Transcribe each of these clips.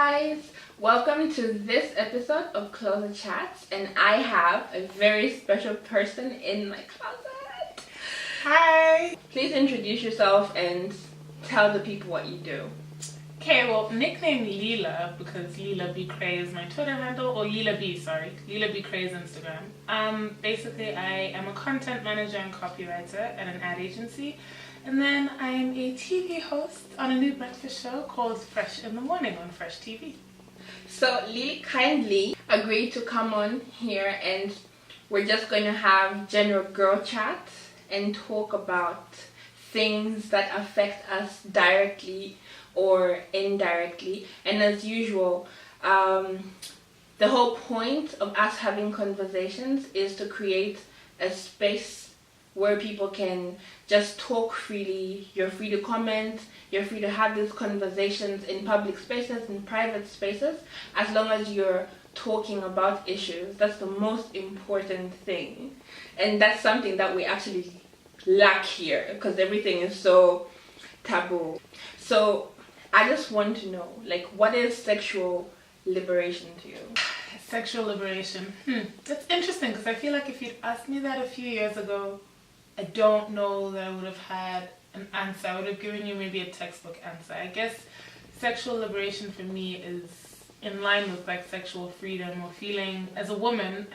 guys, welcome to this episode of Closer Chats, and I have a very special person in my closet. Hi! Please introduce yourself and tell the people what you do. Okay, well, nickname Leela because Leela B. Cray is my Twitter handle, or Leela B. B. Cray's Instagram. Basically, I am a content manager and copywriter at an ad agency, and then I am a TV host on a new breakfast show called Fresh in the Morning on Fresh TV. So Lily kindly agreed to come on here, and we're just going to have general girl chat and talk about things that affect us directly or indirectly. And as usual, the whole point of us having conversations is to create a space where people can just talk freely. You're free to comment, you're free to have these conversations in public spaces, in private spaces, as long as you're talking about issues. That's the most important thing. And that's something that we actually lack here, because everything is so taboo. So I just want to know, what is sexual liberation to you? Sexual liberation. That's interesting, because I feel like if you'd asked me that a few years ago, I don't know that I would have had an answer. I would have given you maybe a textbook answer. I guess sexual liberation for me is in line with sexual freedom, or feeling as a woman,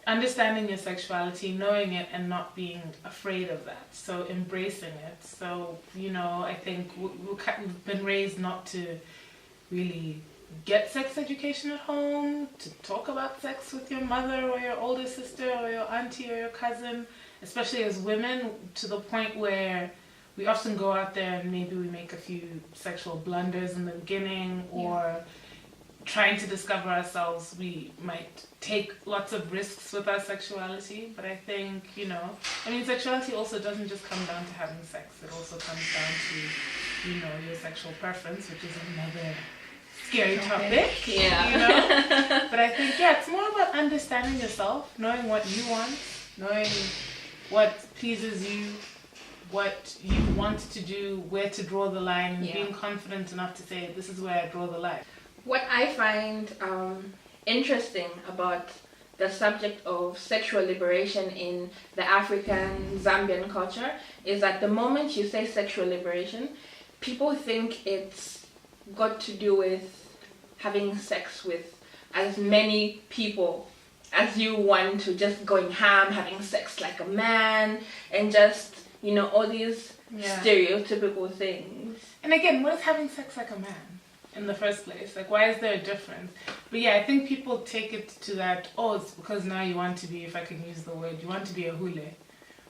understanding your sexuality, knowing it, and not being afraid of that. So embracing it. So, I think we've been raised not to really get sex education at home, to talk about sex with your mother or your older sister or your auntie or your cousin, especially as women, to the point where we often go out there and maybe we make a few sexual blunders in the beginning, or trying to discover ourselves, we might take lots of risks with our sexuality. But I think, sexuality also doesn't just come down to having sex. It also comes down to, your sexual preference, which is another scary topic. But I think, it's more about understanding yourself, knowing what you want, knowing what pleases you, what you want to do, where to draw the line, and being confident enough to say, this is where I draw the line. What I find interesting about the subject of sexual liberation in the African Zambian culture is that the moment you say sexual liberation, people think it's got to do with having sex with as many people as you want, to just going ham, having sex like a man, and just, all these stereotypical things. And again, what is having sex like a man in the first place? Why is there a difference? But I think people take it to that, it's because now you want to be, if I can use the word, you want to be a hule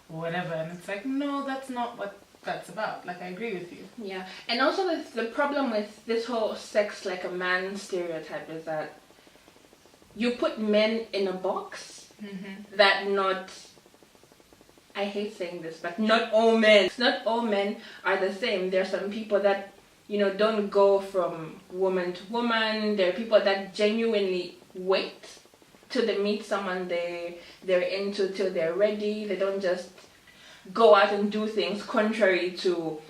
or whatever. And it's no, that's not what that's about. I agree with you. Yeah. And also the problem with this whole sex like a man stereotype is that you put men in a box that I hate saying this, but not all men are the same. There are some people that, don't go from woman to woman. There are people that genuinely wait till they meet someone they're into, till they're ready. They don't just go out and do things contrary to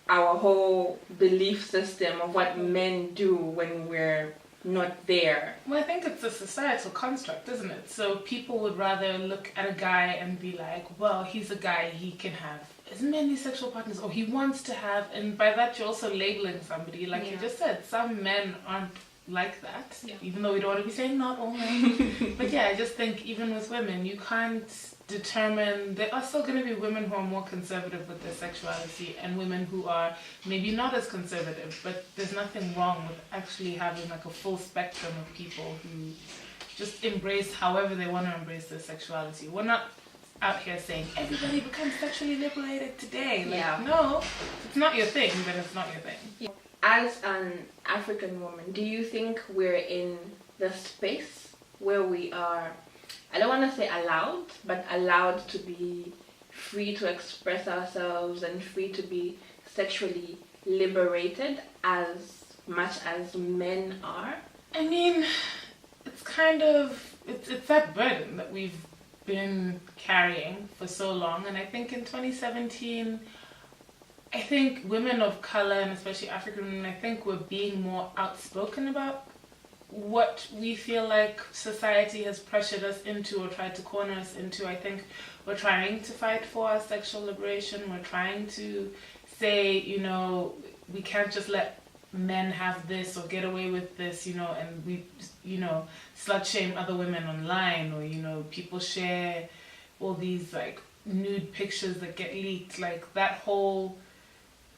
our whole belief system of what men do when we're not there. Well, I think it's a societal construct, isn't it? So people would rather look at a guy and be like, well, he's a guy, he can have as many sexual partners, or he wants to have, and by that you're also labeling somebody. You just said, some men aren't like that, even though we don't want to be saying not all men. But I just think even with women, you can't determine. There are still going to be women who are more conservative with their sexuality, and women who are maybe not as conservative, but there's nothing wrong with actually having a full spectrum of people who just embrace however they want to embrace their sexuality. We're not out here saying everybody becomes sexually liberated today. No, if it's not your thing, then it's not your thing. As an African woman, do you think we're in the space where we are, I don't want to say allowed, but allowed to be free to express ourselves and free to be sexually liberated as much as men are? It's that burden that we've been carrying for so long, and I think in 2017 I think women of color, and especially African women, I think we're being more outspoken about what we feel like society has pressured us into or tried to corner us into. I think we're trying to fight for our sexual liberation. We're trying to say, you know, we can't just let men have this or get away with this, you know, and we, you know, slut shame other women online, or, you know, people share all these like nude pictures that get leaked, like that whole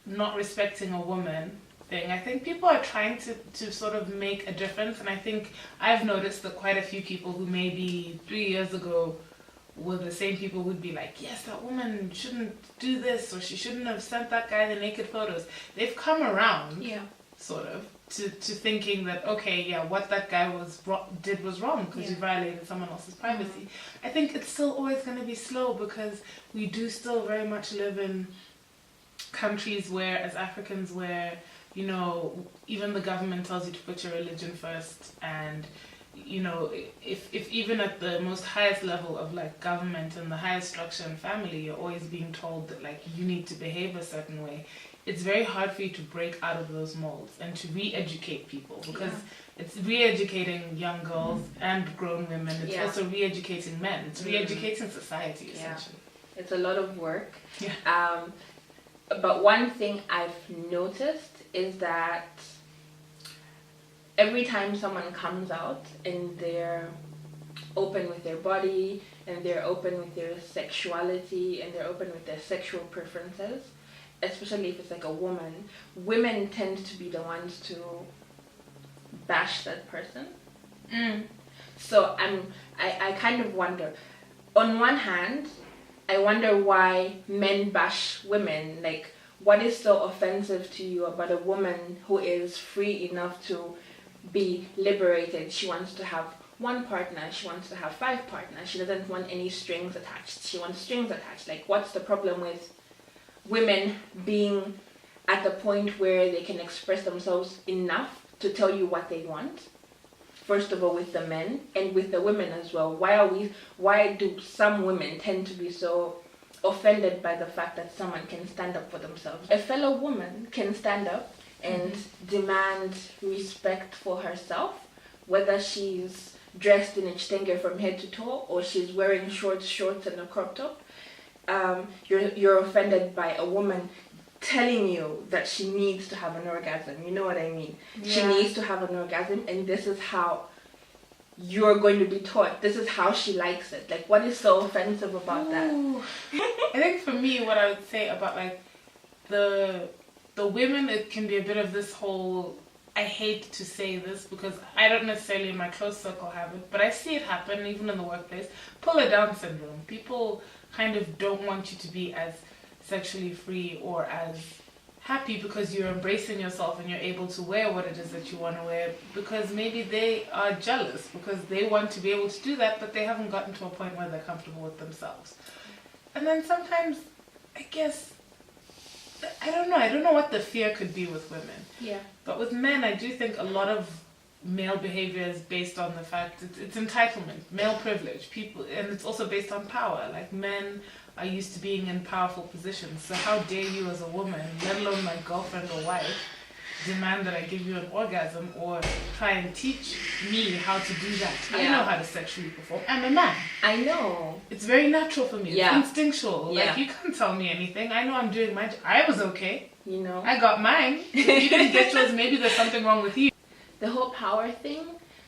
not respecting a woman thing. I think people are trying to sort of make a difference, and I think I've noticed that quite a few people who maybe 3 years ago were the same people who'd be like, yes, that woman shouldn't do this, or she shouldn't have sent that guy the naked photos. They've come around, sort of, to thinking that, okay, yeah, what that guy did was wrong because he violated someone else's privacy. I think it's still always going to be slow, because we do still very much live in countries where, as Africans, where, you know, even the government tells you to put your religion first, and, you know, if even at the most highest level of like government and the highest structure in family, you're always being told that like you need to behave a certain way. It's very hard for you to break out of those molds and to re-educate people, because it's re-educating young girls and grown women. It's also re-educating men. It's re-educating society, essentially. It's a lot of work. But one thing I've noticed is that every time someone comes out and they're open with their body, and they're open with their sexuality, and they're open with their sexual preferences, especially if it's like a woman, women tend to be the ones to bash that person. So I kind of wonder, on one hand, I wonder why men bash women. Like, what is so offensive to you about a woman who is free enough to be liberated? She wants to have one partner, she wants to have 5 partners, she doesn't want any strings attached, she wants strings attached. Like, what's the problem with women being at the point where they can express themselves enough to tell you what they want? First of all, with the men, and with the women as well. Why do some women tend to be so offended by the fact that someone can stand up for themselves? A fellow woman can stand up and demand respect for herself, whether she's dressed in a chitenge from head to toe, or she's wearing shorts and a crop top. You're offended by a woman telling you that she needs to have an orgasm. You know what I mean? She needs to have an orgasm, and this is how you're going to be taught. This is how she likes it. Like, what is so offensive about that? I think for me, what I would say about like the women, it can be a bit of this whole, I hate to say this because I don't necessarily in my close circle have it, but I see it happen even in the workplace. Pull it down syndrome. People kind of don't want you to be as sexually free or as happy because you're embracing yourself and you're able to wear what it is that you want to wear, because maybe they are jealous because they want to be able to do that, but they haven't gotten to a point where they're comfortable with themselves. And then sometimes, I guess, I don't know what the fear could be with women. Yeah. But with men, I do think a lot of male behavior is based on the fact it's entitlement, male privilege, people, and it's also based on power. Like, men are used to being in powerful positions, so how dare you as a woman, let alone my girlfriend or wife, demand that I give you an orgasm or try and teach me how to do that. I know how to sexually perform. I'm a man. I know. It's very natural for me. It's instinctual. Like, you can't tell me anything. I know I'm doing my job. I was okay. You know. I got mine. If you didn't get yours, maybe there's something wrong with you. The whole power thing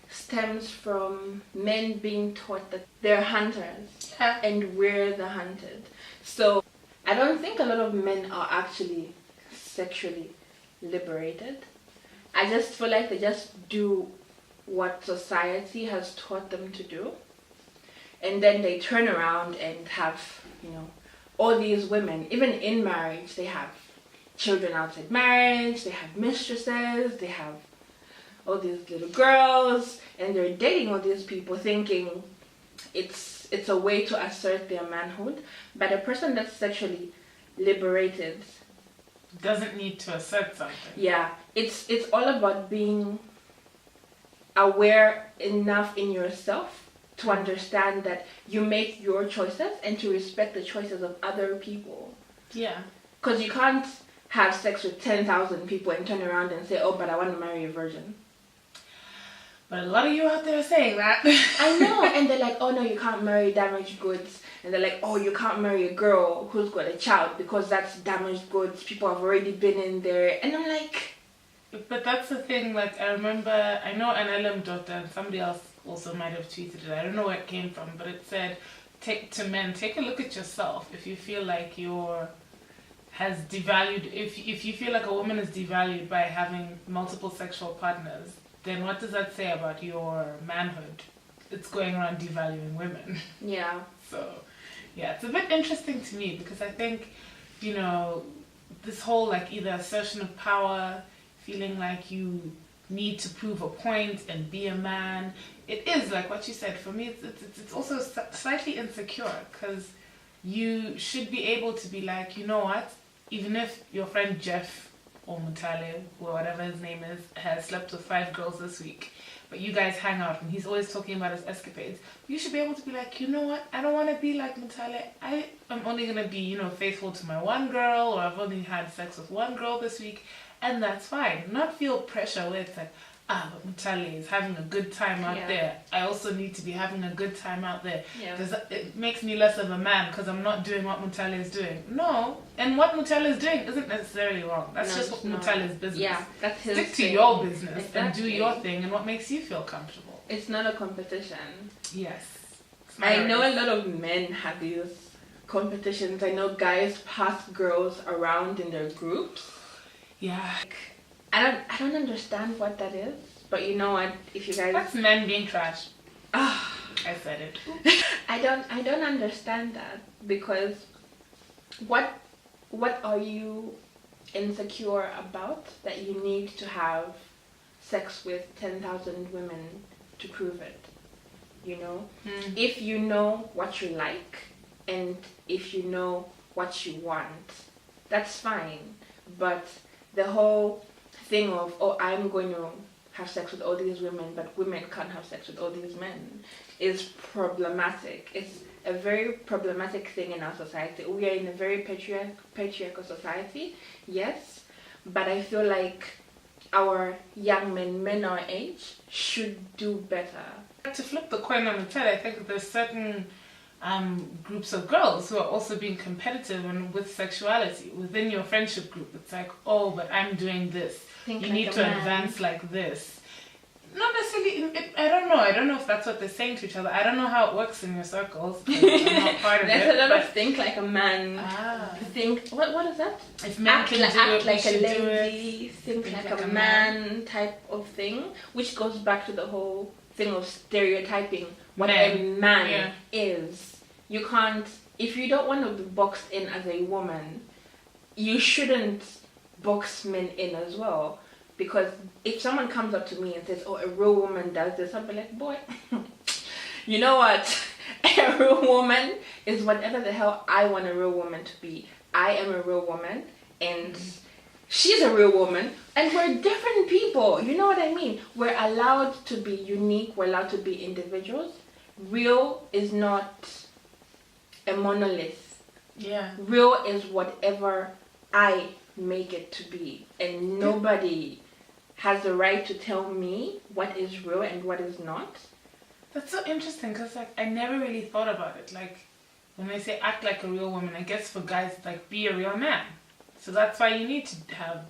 stems from men being taught that they're hunters and we're the hunted. So I don't think a lot of men are actually sexually liberated. I just feel like they just do what society has taught them to do, and then they turn around and have, you know, all these women, even in marriage, they have children outside marriage, they have mistresses, they have all these little girls, and they're dating all these people thinking it's a way to assert their manhood. But a person that's sexually liberated doesn't need to assert something. Yeah, it's all about being aware enough in yourself to understand that you make your choices and to respect the choices of other people. Yeah. Because you can't have sex with 10,000 people and turn around and say, oh, but I want to marry a virgin. But a lot of you out there are saying that. I know, and they're like, oh no, you can't marry damaged goods. And they're like, oh, you can't marry a girl who's got a child because that's damaged goods. People have already been in there. And I'm like... But that's the thing, like, I remember, I know an LM daughter, and somebody else also might have tweeted it. I don't know where it came from, but it said, take a look at yourself. If you feel like has devalued, if you feel like a woman is devalued by having multiple sexual partners, then what does that say about your manhood? It's going around devaluing women. Yeah. So, yeah, it's a bit interesting to me because I think, you know, this whole like either assertion of power, feeling like you need to prove a point and be a man, it is like what you said. For me, it's also slightly insecure because you should be able to be like, you know what, even if your friend Jeff or Mutale, or whatever his name is, has slept with 5 girls this week, but you guys hang out and he's always talking about his escapades, you should be able to be like, you know what, I don't want to be like Mutale. I am only going to be, you know, faithful to my one girl, or I've only had sex with one girl this week, and that's fine. Not feel pressure where it's like, but Mutale is having a good time out there. I also need to be having a good time out there. Yeah. It makes me less of a man because I'm not doing what Mutale is doing. No. And what Mutale is doing isn't necessarily wrong. That's just what Mutale's business. Yeah, that's his Stick to thing. your business and do your thing and what makes you feel comfortable. It's not a competition. Yes. I know a lot of men have these competitions. I know guys pass girls around in their groups. Yeah. I don't understand what that is, but you know what? If you guys, that's men being trash. I said it. I don't understand that because what are you insecure about that you need to have sex with 10,000 women to prove it? You know, if you know what you like and if you know what you want, that's fine. But the whole thing of, oh, I'm going to have sex with all these women, but women can't have sex with all these men, is problematic. It's a very problematic thing in our society. We are in a very patriarchal society, yes, but I feel like our young men our age, should do better. To flip the coin on its head, I think there's certain groups of girls who are also being competitive and with sexuality within your friendship group. It's like, oh, but I'm doing this. You need to advance like this. Not necessarily. I don't know if that's what they're saying to each other. I don't know how it works in your circles. I'm not part of it. There's a lot of think like a man. Think what is that? If men can act like a lady, think like a man type of thing, which goes back to the whole thing of stereotyping what a man is. You can't, if you don't want to be boxed in as a woman, you shouldn't box men in as well. Because if someone comes up to me and says, oh, a real woman does this, I'll be like, boy, you know what? A real woman is whatever the hell I want a real woman to be. I am a real woman and she's a real woman, and we're different people. You know what I mean? We're allowed to be unique. We're allowed to be individuals. Real is not a monolith. Yeah. Real is whatever I make it to be, and nobody has the right to tell me what is real and what is not. That's so interesting because like I never really thought about it. Like when they say act like a real woman, I guess for guys like be a real man. So that's why you need to have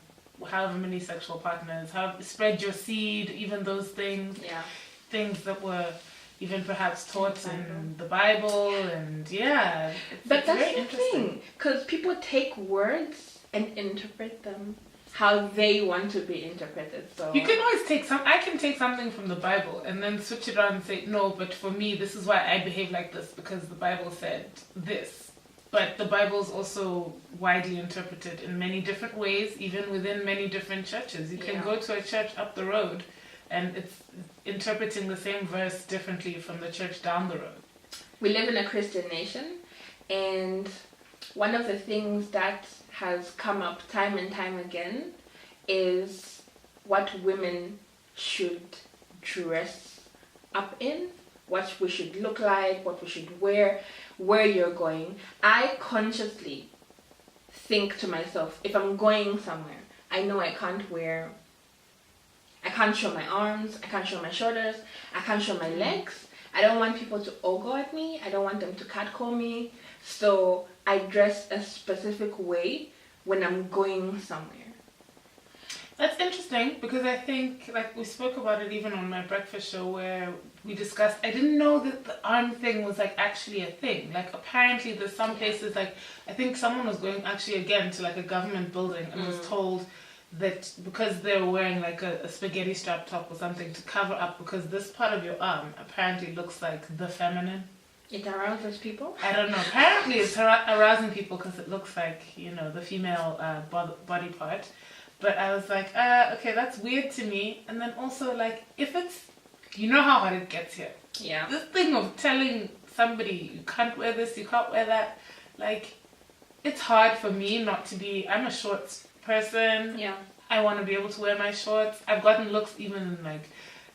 however many sexual partners, spread your seed, even those things. Yeah. Things that were even perhaps taught in the Bible, and but that's the thing, because people take words and interpret them how they want to be interpreted. So you can always I can take something from the Bible and then switch it around and say, no, but for me this is why I behave like this because the Bible said this. But the Bible is also widely interpreted in many different ways, even within many different churches. You can go to a church up the road and it's interpreting the same verse differently from the church down the road. We live in a Christian nation, and one of the things that has come up time and time again is what women should dress up in, what we should look like, what we should wear, where you're going. I consciously think to myself, if I'm going somewhere, I know I can't show my arms, I can't show my shoulders, I can't show my legs. I don't want people to ogle at me. I don't want them to catcall me. So I dress a specific way when I'm going somewhere. That's interesting because I think, like, we spoke about it even on my breakfast show where we discussed, I didn't know that the arm thing was, like, actually a thing. Like, apparently there's some places, like, I think someone was going actually again to, like, a government building and was told that because they were wearing, like, a spaghetti strap top or something to cover up, because this part of your arm apparently looks like the feminine. It arouses people? I don't know. Apparently it's arousing people because it looks like, you know, the female body part. But I was like, okay, that's weird to me. And then also, like, if it's, you know how hard it gets here. Yeah. This thing of telling somebody you can't wear this, you can't wear that, like, it's hard for me not to be, I'm a shorts person. Yeah. I want to be able to wear my shorts. I've gotten looks even in,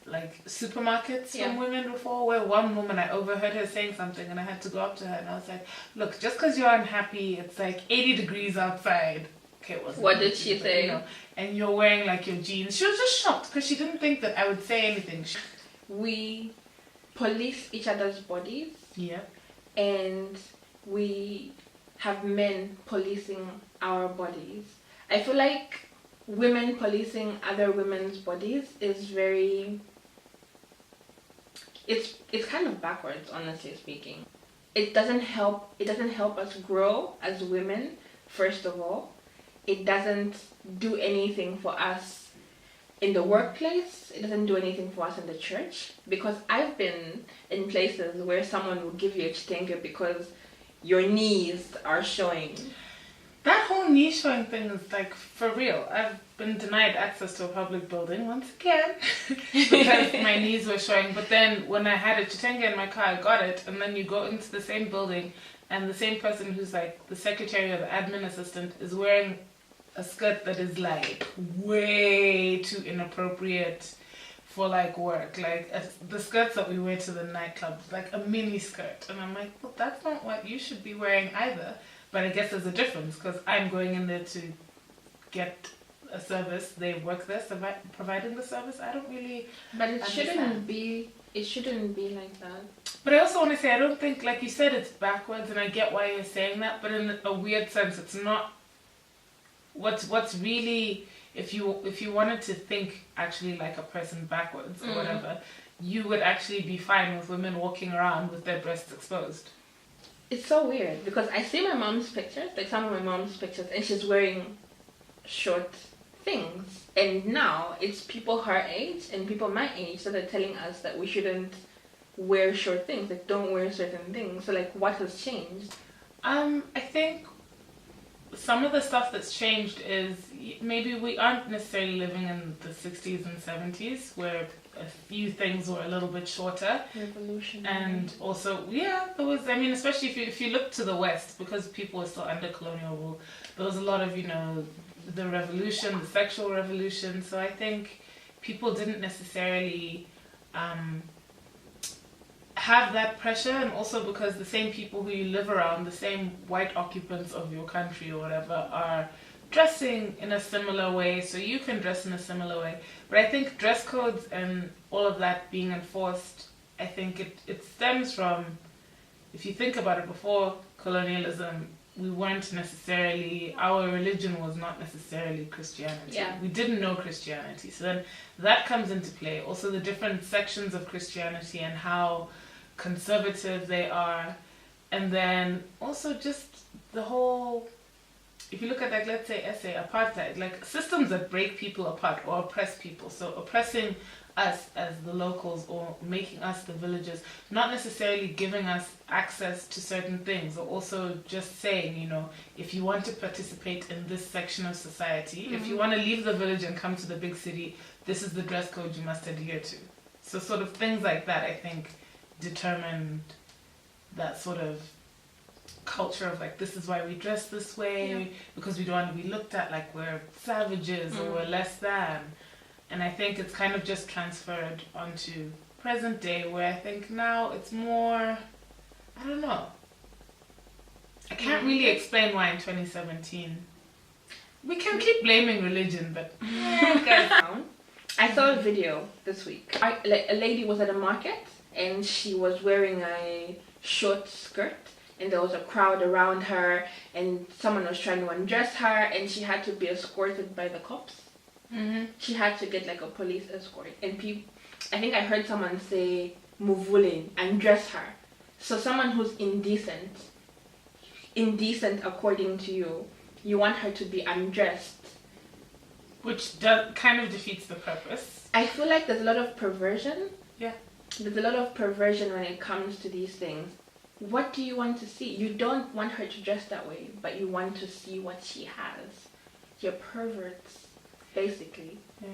like supermarkets from women before, where one woman, I overheard her saying something and I had to go up to her and I was like, look, just because you're unhappy, it's like 80 degrees outside. Okay, it wasn't. What did she say? You know, and you're wearing like your jeans. She was just shocked because she didn't think that I would say anything. We police each other's bodies. Yeah. And we have men policing our bodies. I feel like women policing other women's bodies is very... It's kind of backwards, honestly speaking. It doesn't help us grow as women, first of all. It doesn't do anything for us in the workplace. It doesn't do anything for us in the church. Because I've been in places where someone will give you a chitenge because your knees are showing. That whole knee showing thing is like for real. I've been denied access to a public building once again because my knees were showing. But then when I had a chitenge in my car, I got it. And then you go into the same building and the same person who's like the secretary or the admin assistant is wearing a skirt that is like way too inappropriate for like work. Like the skirts that we wear to the nightclub, like a mini skirt. And I'm like, well, that's not what you should be wearing either. But I guess there's a difference because I'm going in there to get a service. They work there, providing the service. I don't really. But it shouldn't be. It shouldn't be like that. But I also want to say I don't think, like you said, it's backwards, and I get why you're saying that. But in a weird sense, it's not. What's really, if you wanted to think actually like a person backwards or whatever, you would actually be fine with women walking around with their breasts exposed. It's so weird because I see my mom's pictures, like some of my mom's pictures, and she's wearing short things. And now it's people her age and people my age that are telling us that we shouldn't wear short things, like don't wear certain things. So like what has changed? I think some of the stuff that's changed is maybe we aren't necessarily living in the 60s and 70s where a few things were a little bit shorter. Revolution. And also, yeah, there was, I mean, especially if you look to the West, because people were still under colonial rule, there was a lot of, you know, the revolution, the sexual revolution. So I think people didn't necessarily have that pressure, and also because the same people who you live around, the same white occupants of your country or whatever, are dressing in a similar way, so you can dress in a similar way. But I think dress codes and all of that being enforced, I think it stems from, if you think about it, before colonialism, we weren't necessarily, our religion was not necessarily Christianity. Yeah. We didn't know Christianity. So then that comes into play. Also the different sections of Christianity and how conservative they are. And then also just the whole, if you look at, like, let's say apartheid, like systems that break people apart or oppress people. So oppressing us as the locals or making us the villagers, not necessarily giving us access to certain things, or also just saying, you know, if you want to participate in this section of society, if you want to leave the village and come to the big city, this is the dress code you must adhere to. So sort of things like that, I think, determined that sort of culture of like, this is why we dress this way, because we don't want to be looked at like we're savages or we're less than. And I think it's kind of just transferred onto present day, where I think now it's more, I don't know. I can't really explain why in 2017. We can keep blaming religion, but I saw a video this week. A lady was at a market and she was wearing a short skirt and there was a crowd around her and someone was trying to undress her and she had to be escorted by the cops. She had to get like a police escort and I think I heard someone say muvulin, undress her. So someone who's indecent according to you, you want her to be undressed. Which kind of defeats the purpose. I feel like there's a lot of perversion. Yeah. There's a lot of perversion when it comes to these things. What do you want to see? You don't want her to dress that way, but you want to see what she has. You're perverts, basically. Yeah.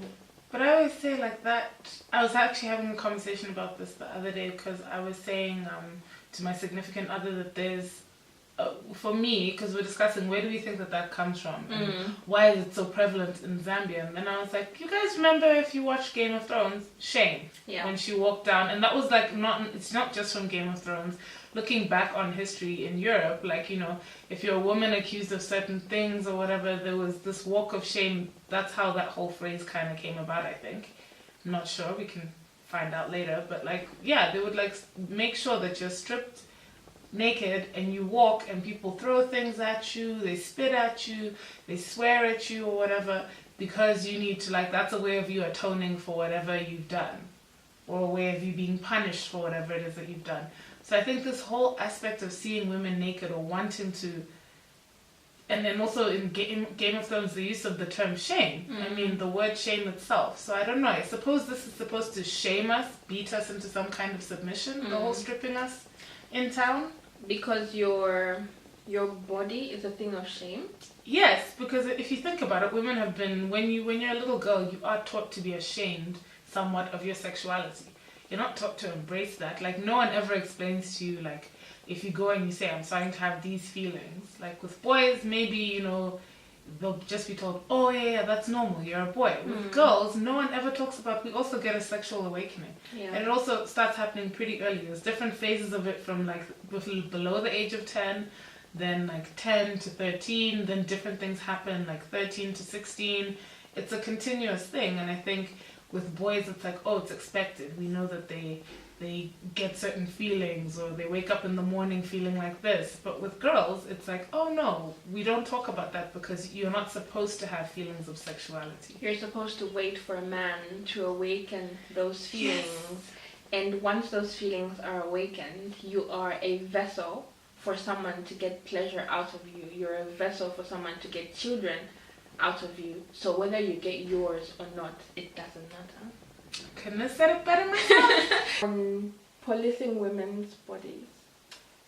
But I always say like that. I was actually having a conversation about this the other day because I was saying to my significant other that there's, for me, because we're discussing where do we think that comes from and why is it so prevalent in Zambia, and then I was like, you guys remember if you watched Game of Thrones, Shame, when she walked down, and that was like it's not just from Game of Thrones. Looking back on history in Europe, like, you know, if you're a woman accused of certain things or whatever, there was this walk of shame. That's how that whole phrase kind of came about, I think. I'm not sure, we can find out later, but like, yeah, they would like make sure that you're stripped naked and you walk and people throw things at you, they spit at you, they swear at you or whatever, because you need to, like, that's a way of you atoning for whatever you've done, or a way of you being punished for whatever it is that you've done. So I think this whole aspect of seeing women naked or wanting to, and then also in Game of Thrones, the use of the term shame. I mean, the word shame itself. So I don't know, I suppose this is supposed to shame us, beat us into some kind of submission, the whole stripping us in town. Because your body is a thing of shame? Yes, because if you think about it, women have been, when you're a little girl, you are taught to be ashamed somewhat of your sexuality. You're not taught to embrace that. Like, no one ever explains to you, like, if you go and you say, I'm starting to have these feelings. Like, with boys, maybe, you know, they'll just be told, oh, yeah, that's normal, you're a boy. With girls, no one ever talks about, we also get a sexual awakening. Yeah. And it also starts happening pretty early. There's different phases of it from, like, below the age of 10, then, like, 10 to 13, then different things happen, like, 13 to 16. It's a continuous thing, and I think with boys, it's like, oh, it's expected. We know that they get certain feelings, or they wake up in the morning feeling like this. But with girls, it's like, oh no, we don't talk about that because you're not supposed to have feelings of sexuality. You're supposed to wait for a man to awaken those feelings. Yes. And once those feelings are awakened, you are a vessel for someone to get pleasure out of you. You're a vessel for someone to get children out of you. So whether you get yours or not, it doesn't matter. Couldn't have said it better myself. On policing women's bodies,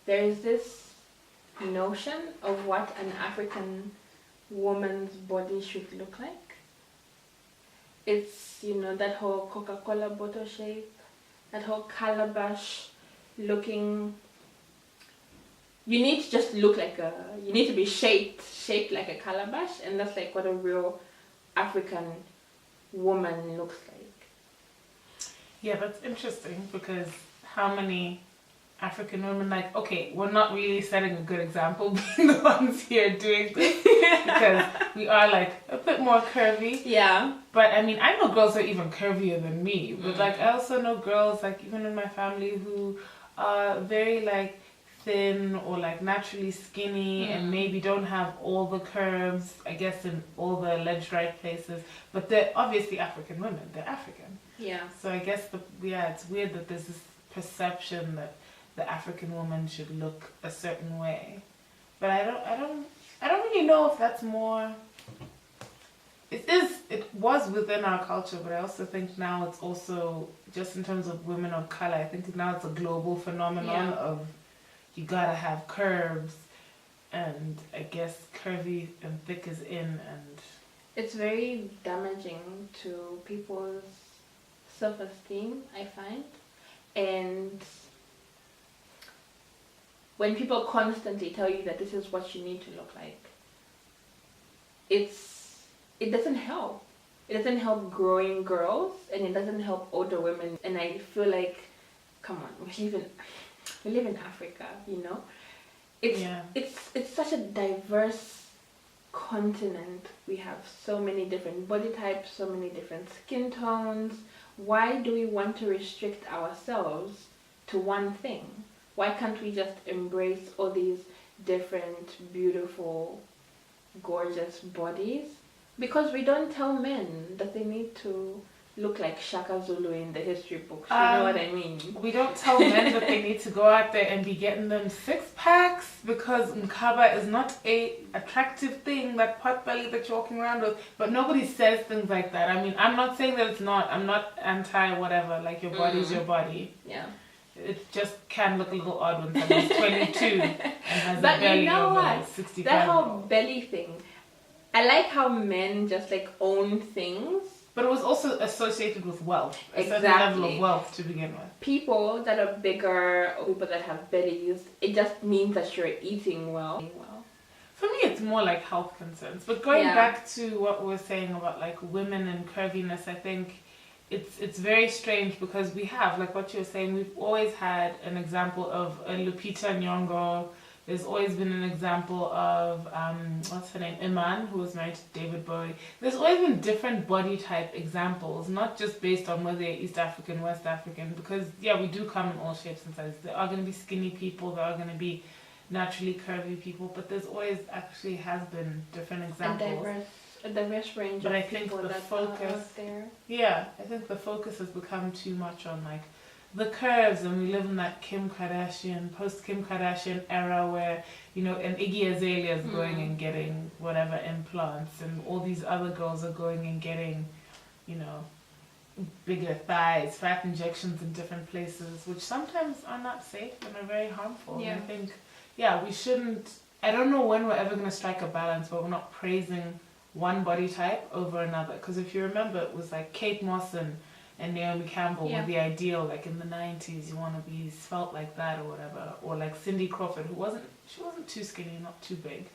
there is this notion of what an African woman's body should look like. It's, you know, that whole Coca-Cola bottle shape, that whole calabash looking. You need to just look like you need to be shaped like a calabash, and that's like what a real African woman looks like. Yeah, that's interesting, because how many African women, like, okay, we're not really setting a good example being the ones here doing this, because we are like a bit more curvy. Yeah. But I mean, I know girls are even curvier than me, but like I also know girls, like even in my family, who are very like thin or like naturally skinny and maybe don't have all the curves, I guess, in all the alleged right places, but they're obviously African women. They're African. Yeah. So I guess it's weird that there's this perception that the African woman should look a certain way, but I don't really know if that's more. It was within our culture, but I also think now it's also just in terms of women of color. I think now it's a global phenomenon of. You gotta have curves, and I guess curvy and thick is in, and it's very damaging to people's self-esteem, I find. And when people constantly tell you that this is what you need to look like, it doesn't help. It doesn't help growing girls, and it doesn't help older women. And I feel like, come on, we live in Africa, you know, It's such a diverse continent. We have so many different body types, so many different skin tones. Why do we want to restrict ourselves to one thing? Why can't we just embrace all these different, beautiful, gorgeous bodies? Because we don't tell men that they need to look like Shaka Zulu in the history books. You know what I mean? We don't tell men that they need to go out there and be getting them 6-packs because mkaba is not a attractive thing, that pot belly that you're walking around with. But nobody says things like that. I mean, I'm not saying that it's not. I'm not anti whatever. Like, your body's your body. Yeah. It just can look a little odd when someone's 22 and has a But belly you know of what? a 65. That whole belly thing. I like how men just like own things. But it was also associated with wealth. A Exactly. certain level of wealth to begin with. People that are bigger or people that have bellies, it just means that you're eating well. For me, it's more like health concerns. But going back to what we were saying about like women and curviness, I think it's very strange because we have, like what you were saying, we've always had an example of a Lupita Nyong'o. There's always been an example of, what's her name, Iman, who was married to David Bowie. There's always been different body type examples, not just based on whether they're East African, West African, because, we do come in all shapes and sizes. There are going to be skinny people, there are going to be naturally curvy people, but there's always actually has been different examples. A diverse range but of I think people the that focus, are out there. Yeah, I think the focus has become too much on like the curves, and we live in that post Kim Kardashian era where, and Iggy Azalea is going and getting whatever implants, and all these other girls are going and getting, bigger thighs, fat injections in different places, which sometimes are not safe and are very harmful. Yeah. And I think, we shouldn't, I don't know when we're ever going to strike a balance where we're not praising one body type over another. Because if you remember, it was like Kate Moss and Naomi Campbell were the ideal, like in the 90s, you want to be svelte like that or whatever. Or like Cindy Crawford, she wasn't too skinny, not too big.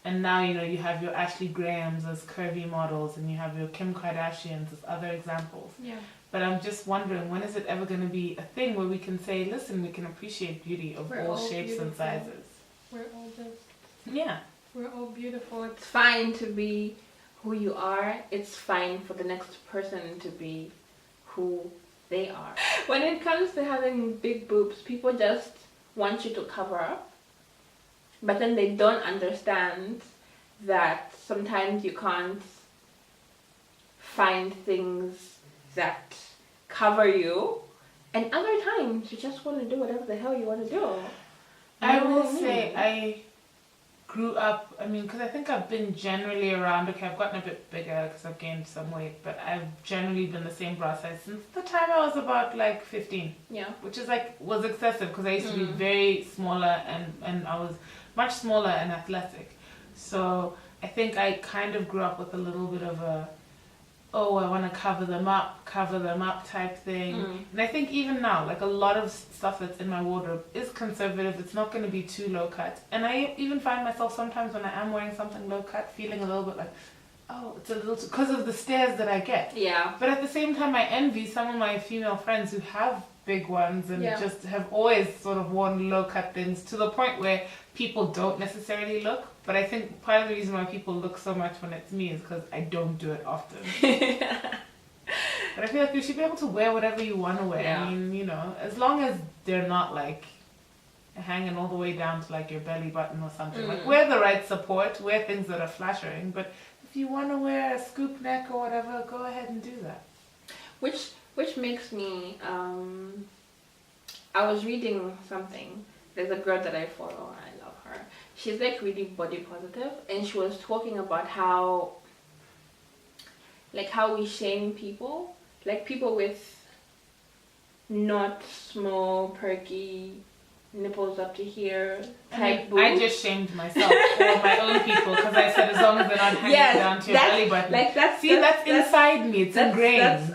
And now, you have your Ashley Grahams as curvy models, and you have your Kim Kardashians as other examples. Yeah. But I'm just wondering, when is it ever going to be a thing where we can say, listen, we can appreciate beauty of all shapes and sizes. We're all just... Yeah. We're all beautiful. It's fine to be who you are. It's fine for the next person to be who they are. When it comes to having big boobs, people just want you to cover up. But then they don't understand that sometimes you can't find things that cover you. And other times you just want to do whatever the hell you want to do. I will say I grew up, because I think I've been generally around, I've gotten a bit bigger because I've gained some weight, but I've generally been the same bra size since the time I was about 15. Yeah. Which is was excessive because I used to be very smaller and I was much smaller and athletic. So I think I kind of grew up with a little bit of a, I want to cover them up type thing. And I think even now, a lot of stuff that's in my wardrobe is conservative. It's not going to be too low cut. And I even find myself sometimes when I am wearing something low cut feeling a little bit it's a little too, because of the stares that I get. Yeah. But at the same time, I envy some of my female friends who have big ones and just have always sort of worn low cut things to the point where people don't necessarily look. But I think part of the reason why people look so much when it's me is because I don't do it often. But I feel like you should be able to wear whatever you want to wear. Yeah. As long as they're not hanging all the way down to your belly button or something. Wear the right support, wear things that are flattering. But if you want to wear a scoop neck or whatever, go ahead and do that. Which makes me, I was reading something. There's a girl that I follow. I love her. She's really body positive, and she was talking about how we shame people, people with not small, perky nipples up to here type boobs. I just shamed myself or my own people because I said as long as they're not hanging down to your belly button. That's inside me. It's ingrained.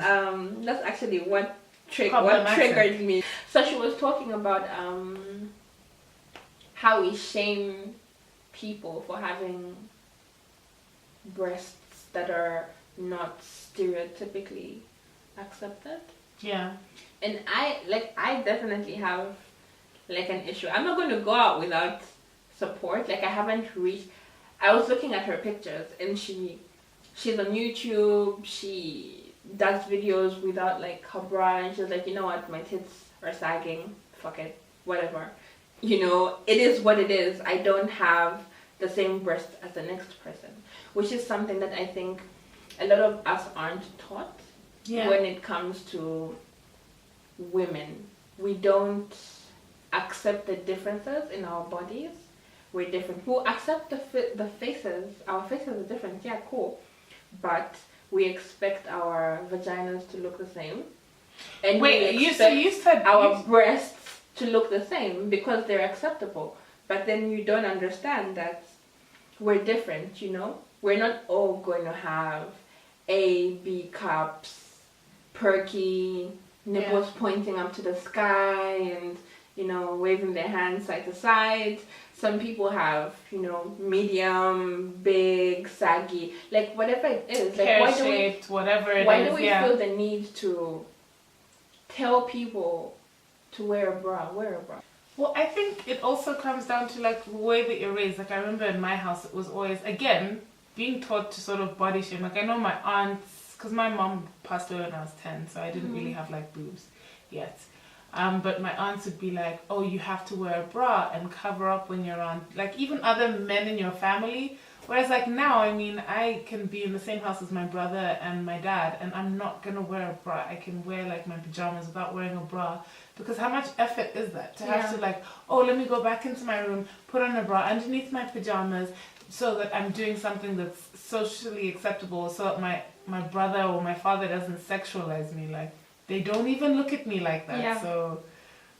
That's actually what triggered me. So she was talking about how we shame people for having breasts that are not stereotypically accepted. Yeah. And I definitely have an issue. I'm not going to go out without support. Like I haven't reached. I was looking at her pictures, and she's on YouTube. She does videos without like her bra, and she's like, you know what, my tits are sagging. Fuck it, whatever. You know, it is what it is. I don't have the same breast as the next person, which is something that I think a lot of us aren't taught. When it comes to women, we don't accept the differences in our bodies. We're different. We'll accept the faces. Our faces are different. Yeah, cool. But we expect our vaginas to look the same. And you said our breasts to look the same because they're acceptable. But then you don't understand that we're different, you know? We're not all going to have A, B cups, perky, nipples pointing up to the sky, and, you know, waving their hands side to side. Some people have, you know, medium, big, saggy, like whatever it is. Like pear-shaped, whatever it is. Why do we feel the need to tell people to wear a bra? Wear a bra. Well, I think it also comes down to like the way that you're raised. Like I remember in my house, it was always, again, being taught to sort of body shame. Like I know my aunts, because my mom passed away when I was 10, so I didn't really have like boobs yet. But my aunts would be like, oh, you have to wear a bra and cover up when you're around, like even other men in your family. Whereas like now, I mean, I can be in the same house as my brother and my dad, and I'm not going to wear a bra. I can wear like my pajamas without wearing a bra. Because how much effort is that? To have to like, oh, let me go back into my room, put on a bra underneath my pajamas so that I'm doing something that's socially acceptable, so that my brother or my father doesn't sexualize me. Like, they don't even look at me like that. Yeah. So,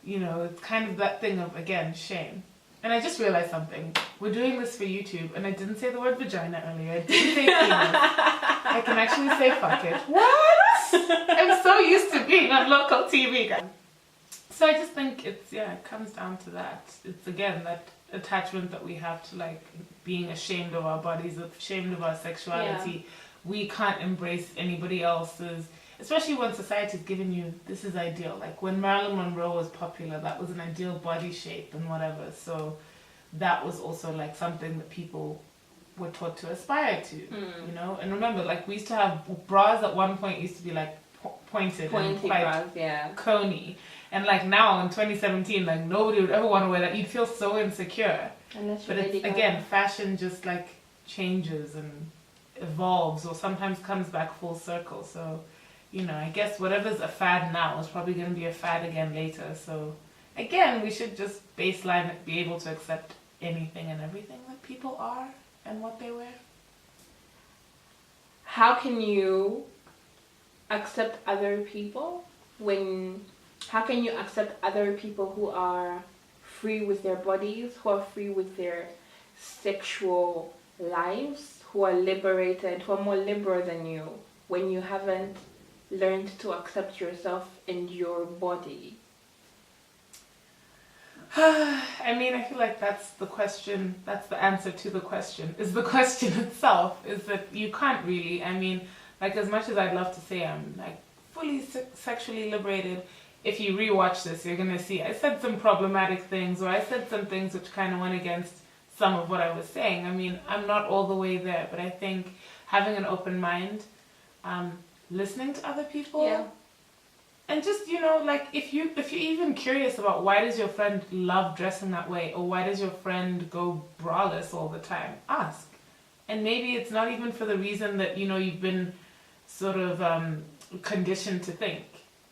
you know, it's kind of that thing of, again, shame. And I just realized something. We're doing this for YouTube, and I didn't say the word vagina earlier. I didn't say penis. I can actually say fuck it. What? I'm so used to being on local TV, guys. So I just think it comes down to that. It's, again, that attachment that we have to, like, being ashamed of our bodies, ashamed of our sexuality. Yeah. We can't embrace anybody else's, especially when society's giving you, this is ideal. Like when Marilyn Monroe was popular, that was an ideal body shape and whatever. So that was also like something that people were taught to aspire to, you know? And remember, like we used to have bras at one point used to be like pointy and quite bras, coney. And like now in 2017, like nobody would ever want to wear that. You'd feel so insecure. But it's, again, fashion just like changes and evolves, or sometimes comes back full circle. So, you know, I guess whatever's a fad now is probably going to be a fad again later. So, again, we should just baseline it, be able to accept anything and everything that people are and what they wear. How can you accept other people how can you accept other people who are free with their bodies, who are free with their sexual lives, who are liberated, who are more liberal than you, when you haven't learned to accept yourself and your body? I mean, I feel like that's the question, that's the answer to the question, is the question itself, is that you can't really, I mean, like as much as I'd love to say I'm like fully sexually liberated, if you rewatch this, you're going to see I said some problematic things, or I said some things which kind of went against some of what I was saying. I mean, I'm not all the way there, but I think having an open mind, listening to other people, and just, you know, like if you're even curious about why does your friend love dressing that way, or why does your friend go braless all the time, ask. And maybe it's not even for the reason that, you know, you've been sort of conditioned to think.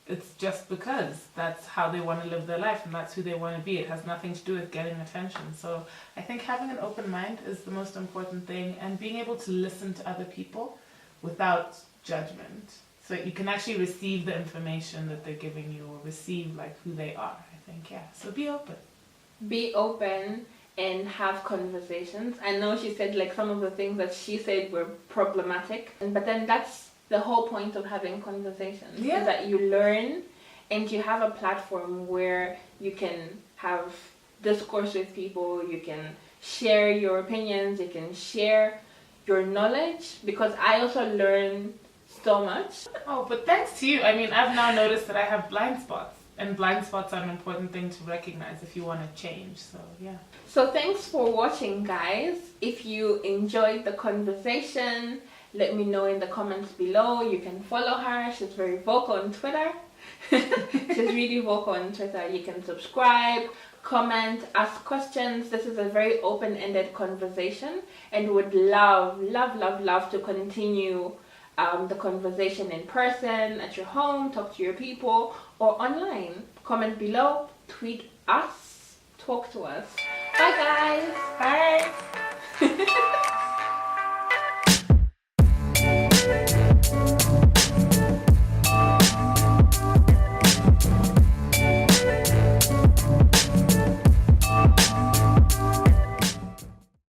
It's just because that's how they want to live their life and that's who they want to be. It has nothing to do with getting attention. So I think having an open mind is the most important thing, and being able to listen to other people without judgment, so that you can actually receive the information that they're giving you, or receive like who they are. I think, so be open. Be open and have conversations. I know she said like some of the things that she said were problematic, but then that's the whole point of having conversations, is that you learn and you have a platform where you can have discourse with people, you can share your opinions, you can share your knowledge, because I also learn so much. Oh, but thanks to you, I mean, I've now noticed that I have blind spots. And blind spots are an important thing to recognize if you want to change. So yeah. So thanks for watching, guys. If you enjoyed the conversation, let me know in the comments below. You can follow her. She's very vocal on Twitter. She's really vocal on Twitter. You can subscribe, comment, ask questions. This is a very open-ended conversation, and would love to continue the conversation in person, at your home, talk to your people, or online. Comment below, tweet us, talk to us. Bye guys. Bye.